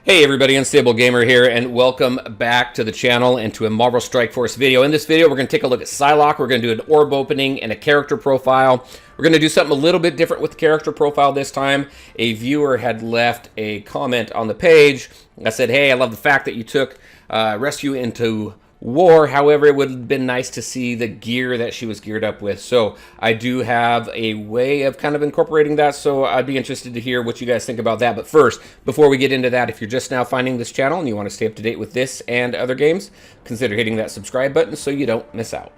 Hey everybody, Unstable Gamer here, and welcome back to the channel and to a Marvel Strike Force video. In this video, we're going to take a look at Psylocke. We're going to do an orb opening and a character profile. We're going to do something a little bit different with the character profile this time. A viewer had left a comment on the page. I said, hey, I love the fact that you took Rescue into war. However, it would have been nice to see the gear that she was geared up with. So I do have a way of kind of incorporating that. So I'd be interested to hear what you guys think about that. But first, before we get into that, if you're just now finding this channel and you want to stay up to date with this and other games, consider hitting that subscribe button so you don't miss out.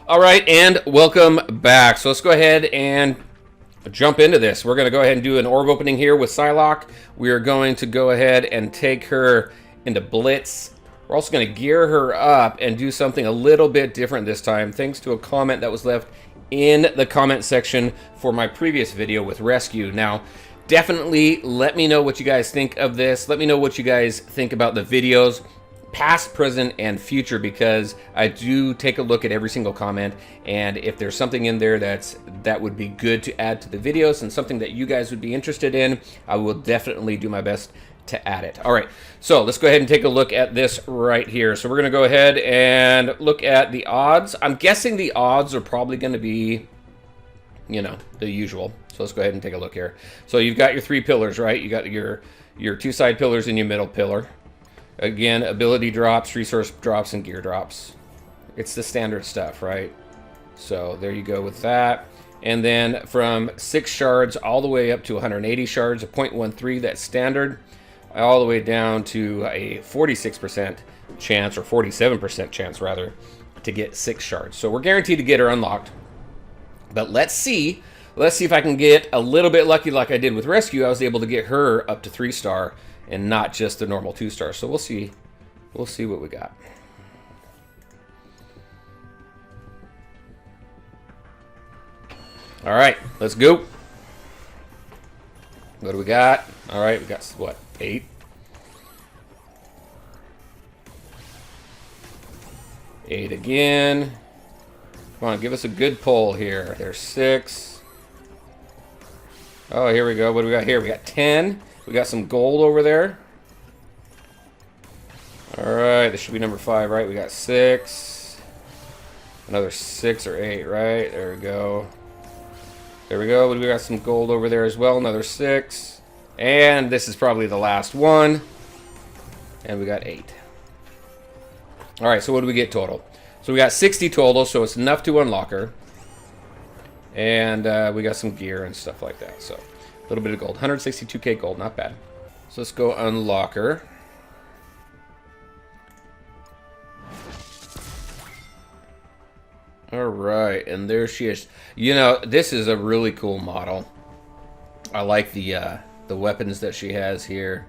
All right, and welcome back. So let's go ahead and jump into this. We're going to go ahead and do an orb opening here with Psylocke. We are going to go ahead and take her into Blitz. We're also going to gear her up and do something a little bit different this time, thanks to a comment that was left in the comment section for my previous video with Rescue. Now, definitely let me know what you guys think of this. Let me know what you guys think about the videos, past, present, and future, because I do take a look at every single comment, and if there's something in there that would be good to add to the videos and something that you guys would be interested in, I will definitely do my best to add it. All right, so let's go ahead and take a look at this right here. So we're going to go ahead and look at the odds. I'm guessing the odds are probably going to be, you know, the usual. So let's go ahead and take a look here. So you've got your three pillars, right? You got your two side pillars and your middle pillar. Again, ability drops, resource drops, and gear drops. It's the standard stuff, right? So there you go with that. And then from 6 shards all the way up to 180 shards, a 0.13, that's standard, all the way down to a 46% chance, or 47% chance rather, to get 6 shards. So we're guaranteed to get her unlocked. But let's see if I can get a little bit lucky like I did with Rescue. I was able to get her up to 3-star. And not just the normal 2-star. So we'll see what we got. All right, let's go. What do we got? All right, we got what, 8? 8 again. Come on, give us a good pull here. There's 6. Oh, here we go. What do we got here? We got 10. We got some gold over there. All right, this should be number 5, right? We got 6. Another 6 or 8, right? There we go. There we go. We got some gold over there as well. Another 6. And this is probably the last one. And we got 8. All right, so what do we get total? So we got 60 total, so it's enough to unlock her. And we got some gear and stuff like that, so a little bit of gold. 162k gold, not bad. So let's go unlock her. All right, and there she is. You know, this is a really cool model. I like the weapons that she has here.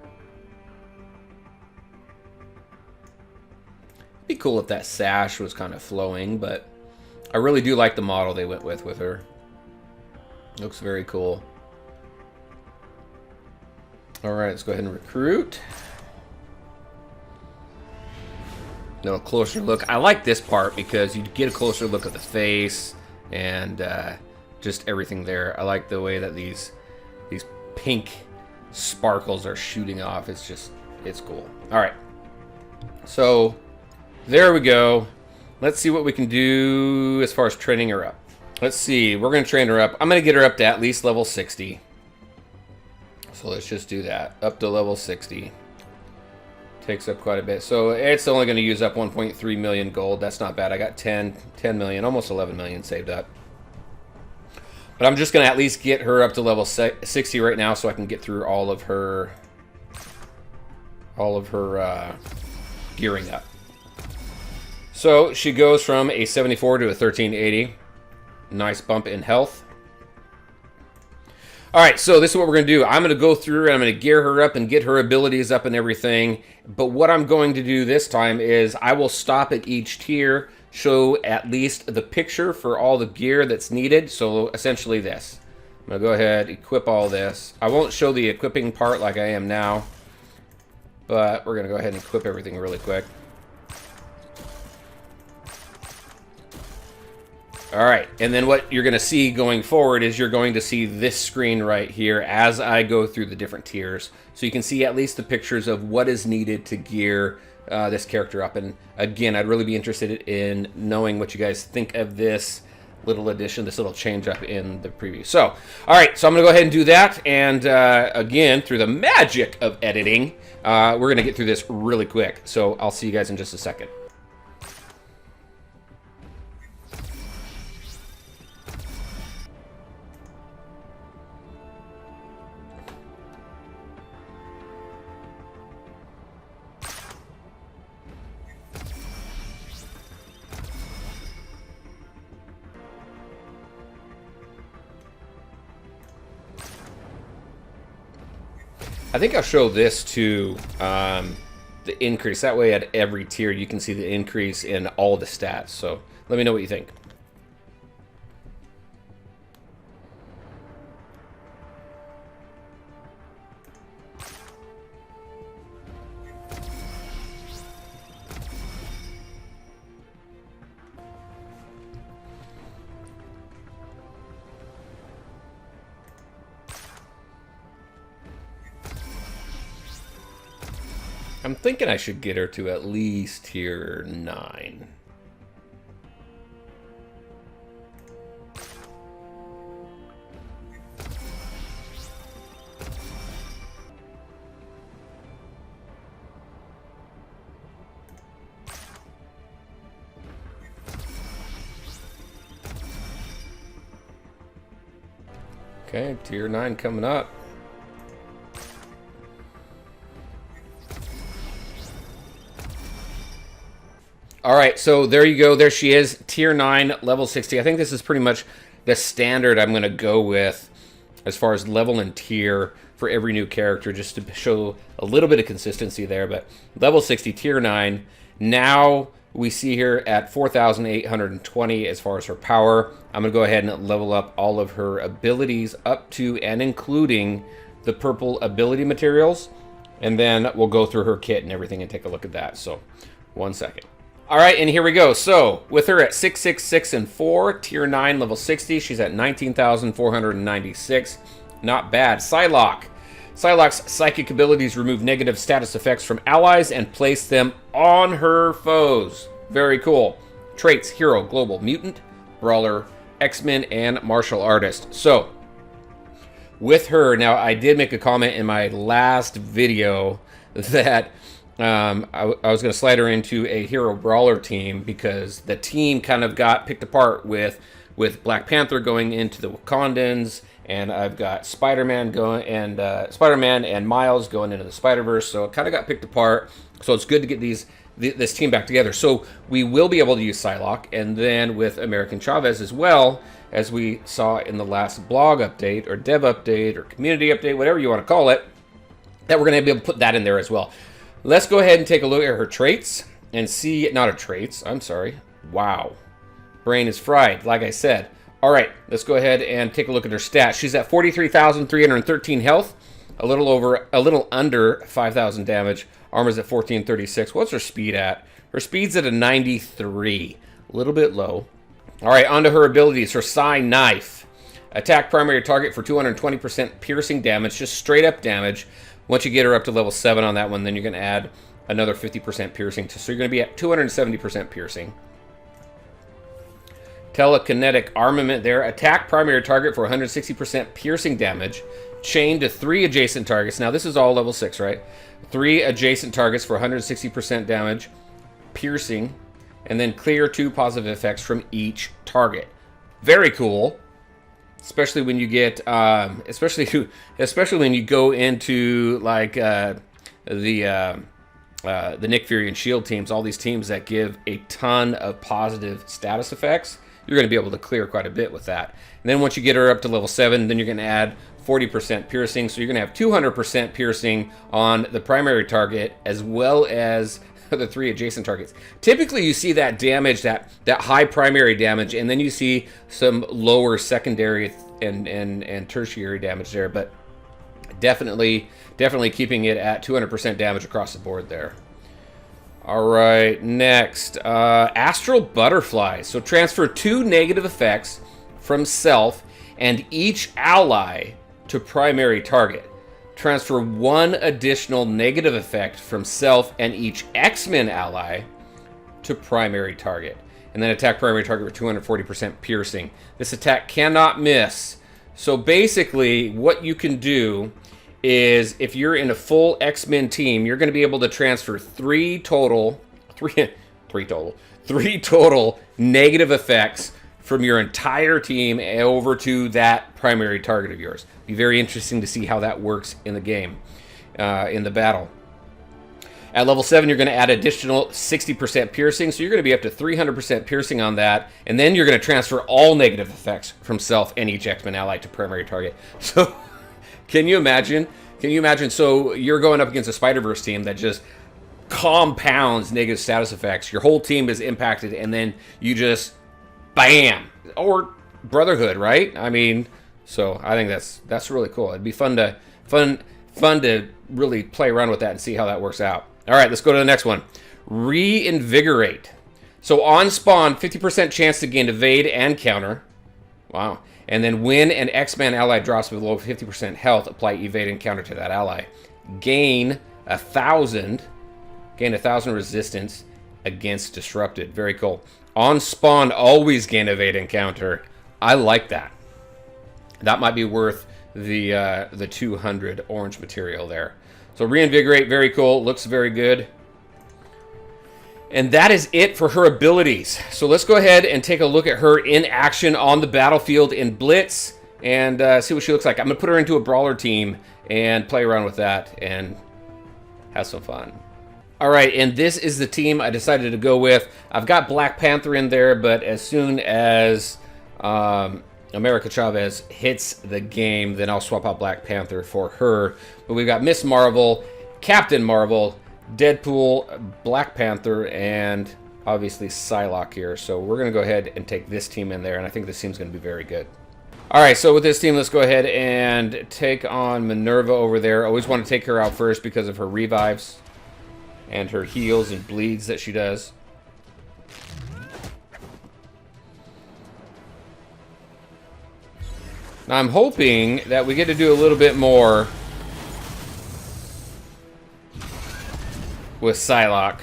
It'd be cool if that sash was kind of flowing, but I really do like the model they went with her. Looks very cool. All right, let's go ahead and recruit. Now a closer look. I like this part because you get a closer look at the face and just everything there. I like the way that these pink sparkles are shooting off. It's cool. All right, so there we go. Let's see what we can do as far as training her up. Let's see. We're going to train her up. I'm going to get her up to at least level 60. So let's just do that. Up to level 60. Takes up quite a bit. So it's only going to use up 1.3 million gold. That's not bad. I got 10 million, almost 11 million saved up. But I'm just going to at least get her up to level 60 right now so I can get through all of her gearing up. So she goes from a 74 to a 1380. Nice bump in health. All right, so this is what we're going to do. I'm going to go through and I'm going to gear her up and get her abilities up and everything. But what I'm going to do this time is I will stop at each tier, show at least the picture for all the gear that's needed. So essentially this. I'm going to go ahead, equip all this. I won't show the equipping part like I am now, but we're going to go ahead and equip everything really quick. All right, and then what you're going to see going forward is you're going to see this screen right here as I go through the different tiers. So you can see at least the pictures of what is needed to gear this character up. And again, I'd really be interested in knowing what you guys think of this little addition, this little change up in the preview. So, all right, so I'm going to go ahead and do that. And again, through the magic of editing, we're going to get through this really quick. So I'll see you guys in just a second. I think I'll show this to the increase. That way at every tier you can see the increase in all the stats. So let me know what you think. I'm thinking I should get her to at least tier 9. Okay, tier 9 coming up. All right, so there you go. There she is, tier 9, level 60. I think this is pretty much the standard I'm going to go with as far as level and tier for every new character, just to show a little bit of consistency there. But level 60, tier 9. Now we see here at 4,820 as far as her power. I'm going to go ahead and level up all of her abilities up to and including the purple ability materials. And then we'll go through her kit and everything and take a look at that. So, 1 second. All right, and here we go. So, with her at 666 and 4, tier 9, level 60, she's at 19,496. Not bad. Psylocke. Psylocke's psychic abilities remove negative status effects from allies and place them on her foes. Very cool. Traits: hero, global, mutant, brawler, X-Men, and martial artist. So, with her, now I did make a comment in my last video that I was going to slide her into a hero brawler team because the team kind of got picked apart with Black Panther going into the Wakandans, and I've got Spider-Man going and Spider-Man and Miles going into the Spider-Verse, so it kind of got picked apart. So it's good to get this team back together. So we will be able to use Psylocke, and then with American Chavez as well, as we saw in the last blog update or dev update or community update, whatever you want to call it, that we're going to be able to put that in there as well. Let's go ahead and take a look at her traits and see, not her traits, I'm sorry. Wow. Brain is fried, like I said. All right, let's go ahead and take a look at her stats. She's at 43,313 health, a little under 5,000 damage. Armor's at 1436. What's her speed at? Her speed's at a 93, a little bit low. All right, onto her abilities. Her Psy Knife. Attack primary target for 220% piercing damage, just straight up damage. Once you get her up to level 7 on that one, then you're going to add another 50% piercing. So you're going to be at 270% piercing. Telekinetic Armament there. Attack primary target for 160% piercing damage. Chain to 3 adjacent targets. Now this is all level 6, right? 3 adjacent targets for 160% damage. Piercing. And then clear 2 positive effects from each target. Very cool. Especially when you get, especially when you go into like the Nick Fury and Shield teams, all these teams that give a ton of positive status effects, you're going to be able to clear quite a bit with that. And then once you get her up to level 7, then you're going to add 40% piercing, so you're going to have 200% piercing on the primary target as well as the 3 adjacent targets. Typically you see that damage, that high primary damage, and then you see some lower secondary and tertiary damage there, but definitely keeping it at 200% damage across the board there. All right, next, Astral Butterflies. So transfer 2 negative effects from self and each ally to primary target. Transfer 1 additional negative effect from self and each X-Men ally to primary target. And then attack primary target with 240% piercing. This attack cannot miss. So basically, what you can do is, if you're in a full X-Men team, you're going to be able to transfer 3 total negative effects from your entire team over to that primary target of yours. Be very interesting to see how that works in the game, in the battle. At level 7, you're going to add additional 60% piercing, so you're going to be up to 300% piercing on that, and then you're going to transfer all negative effects from self and each X-Men ally to primary target. So, can you imagine? Can you imagine? So, you're going up against a Spider-Verse team that just compounds negative status effects. Your whole team is impacted, and then you just, bam! Or Brotherhood, right? I mean, so I think that's really cool. It'd be fun to really play around with that and see how that works out. All right, let's go to the next one. Reinvigorate. So on spawn, 50% chance to gain evade and counter. Wow. And then when an X-Men ally drops below 50% health, apply evade and counter to that ally. Gain 1,000 resistance against disrupted. Very cool. On spawn, always gain evade and counter. I like that. That might be worth the 200 orange material there. So Reinvigorate, very cool. Looks very good. And that is it for her abilities. So let's go ahead and take a look at her in action on the battlefield in Blitz and see what she looks like. I'm going to put her into a brawler team and play around with that and have some fun. All right, and this is the team I decided to go with. I've got Black Panther in there, but as soon as America Chavez hits the game, then I'll swap out Black Panther for her. But we've got Miss Marvel, Captain Marvel, Deadpool, Black Panther, and obviously Psylocke here. So we're going to go ahead and take this team in there, and I think this team's going to be very good. All right, so with this team, let's go ahead and take on Minerva over there. Always want to take her out first because of her revives and her heals and bleeds that she does. Now I'm hoping that we get to do a little bit more with Psylocke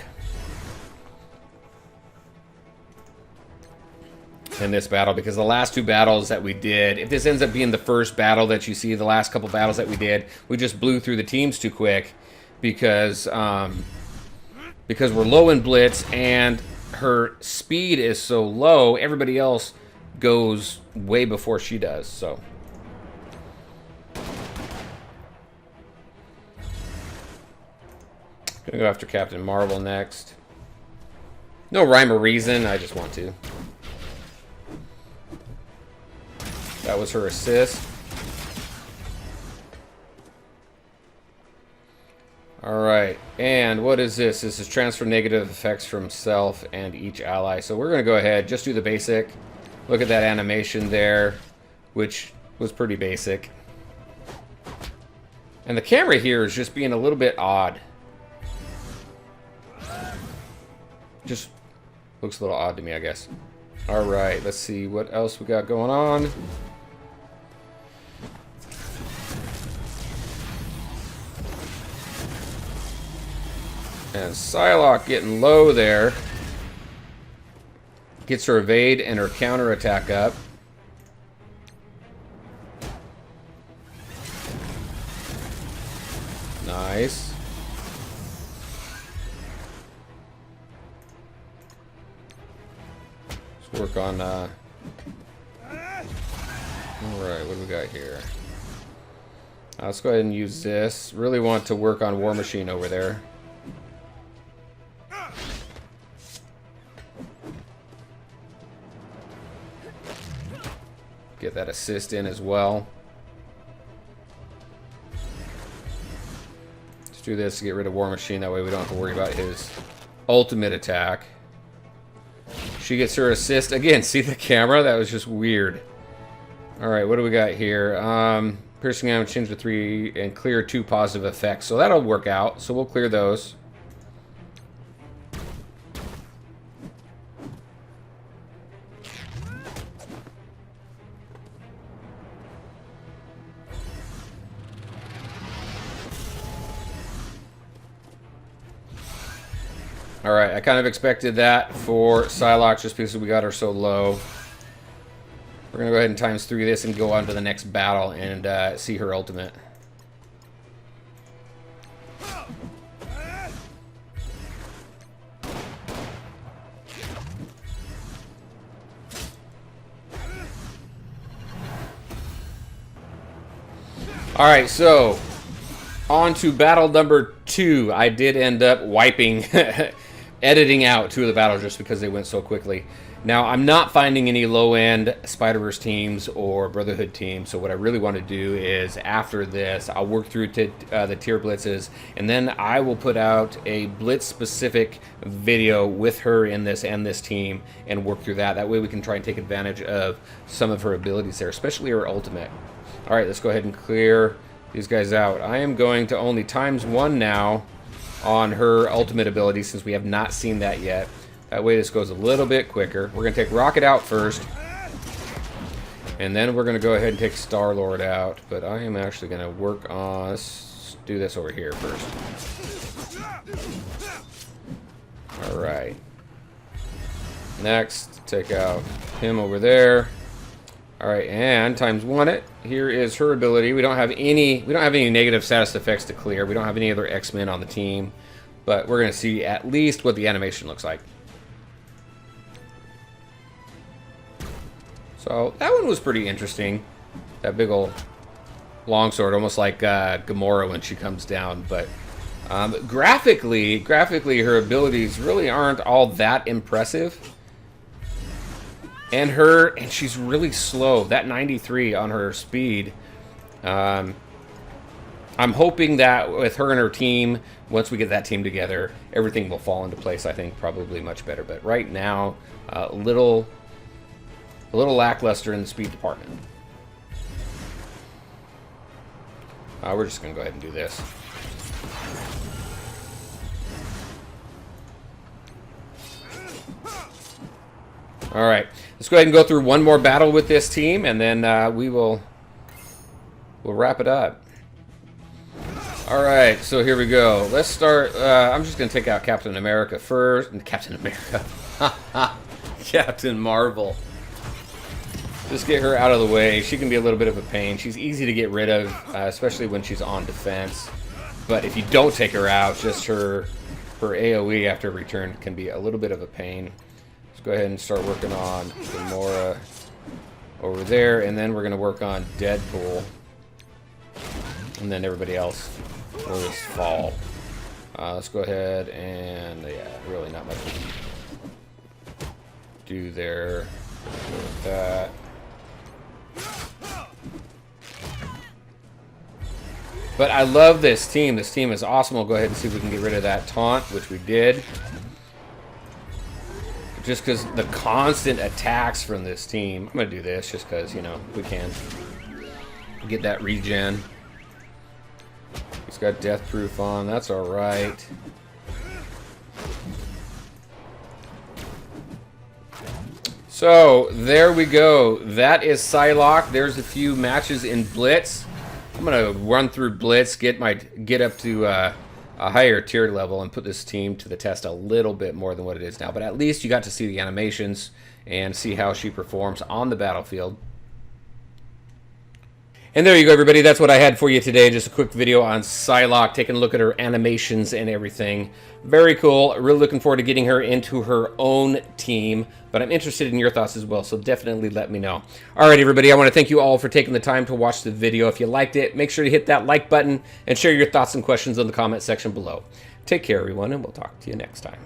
in this battle, because the last 2 battles that we did, if this ends up being the first battle that you see, the last couple battles that we did, we just blew through the teams too quick because we're low in Blitz and her speed is so low, everybody else goes way before she does. So gonna go after Captain Marvel next. No rhyme or reason, I just want to. That was her assist. Alright, and what is this? This is transfer negative effects from self and each ally. So we're gonna go ahead, just do the basic. Look at that animation there, which was pretty basic. And the camera here is just being a little bit odd. Just looks a little odd to me, I guess. Alright, let's see what else we got going on. And Psylocke getting low there. Gets her evade and her counter attack up. Nice. Let's work on alright, what do we got here? Let's go ahead and use this. Really want to work on War Machine over there. Get that assist in as well. Let's do this to get rid of War Machine. That way we don't have to worry about his ultimate attack. She gets her assist. Again, see the camera? That was just weird. Alright, what do we got here? Piercing damage change to 3 and clear 2 positive effects. So that'll work out. So we'll clear those. Alright, I kind of expected that for Psylocke just because we got her so low. We're going to go ahead and times 3 this and go on to the next battle and see her ultimate. Alright, so on to battle number 2. I did end up wiping, editing out 2 of the battles just because they went so quickly. Now, I'm not finding any low-end Spider-Verse teams or Brotherhood teams, so what I really want to do is, after this, I'll work through the tier blitzes, and then I will put out a blitz-specific video with her in this and this team, and work through that. That way we can try and take advantage of some of her abilities there, especially her ultimate. Alright, let's go ahead and clear these guys out. I am going to only ×1 now on her ultimate ability, since we have not seen that yet. That way this goes a little bit quicker. We're going to take Rocket out first. And then we're going to go ahead and take Star-Lord out. But I am actually going to work on... Let's do this over here first. Alright. Next, take out him over there. Alright, and ×1 it. Here is her ability. We don't have any negative status effects to clear. We don't have any other X-Men on the team. But we're going to see at least what the animation looks like. So that one was pretty interesting. That big old longsword, almost like Gamora when she comes down. But graphically, her abilities really aren't all that impressive. And she's really slow. That 93 on her speed. I'm hoping that with her and her team, once we get that team together, everything will fall into place. I think probably much better. But right now, a little lackluster in the speed department. We're just going to go ahead and do this. Alright, let's go ahead and go through one more battle with this team, and then we'll wrap it up. Alright, so here we go. Let's start. I'm just going to take out Captain America first. Captain America. Captain Marvel. Just get her out of the way. She can be a little bit of a pain. She's easy to get rid of, especially when she's on defense. But if you don't take her out, just her AoE after return can be a little bit of a pain. Let's go ahead and start working on Gamora over there, and then we're going to work on Deadpool. And then everybody else will just fall. Let's go ahead and, yeah, really not much to do there with that. But I love this team. This team is awesome. We'll go ahead and see if we can get rid of that taunt, which we did. Just because the constant attacks from this team. I'm going to do this just because, you know, we can. Get that regen. He's got death proof on. That's alright. So, there we go. That is Psylocke. There's a few matches in Blitz. I'm going to run through Blitz, get up to a higher tier level, and put this team to the test a little bit more than what it is now. But at least you got to see the animations and see how she performs on the battlefield. And there you go, everybody. That's what I had for you today. Just a quick video on Psylocke, taking a look at her animations and everything. Very cool. Really looking forward to getting her into her own team. But I'm interested in your thoughts as well, so definitely let me know. All right, everybody. I want to thank you all for taking the time to watch the video. If you liked it, make sure to hit that like button and share your thoughts and questions in the comment section below. Take care, everyone, and we'll talk to you next time.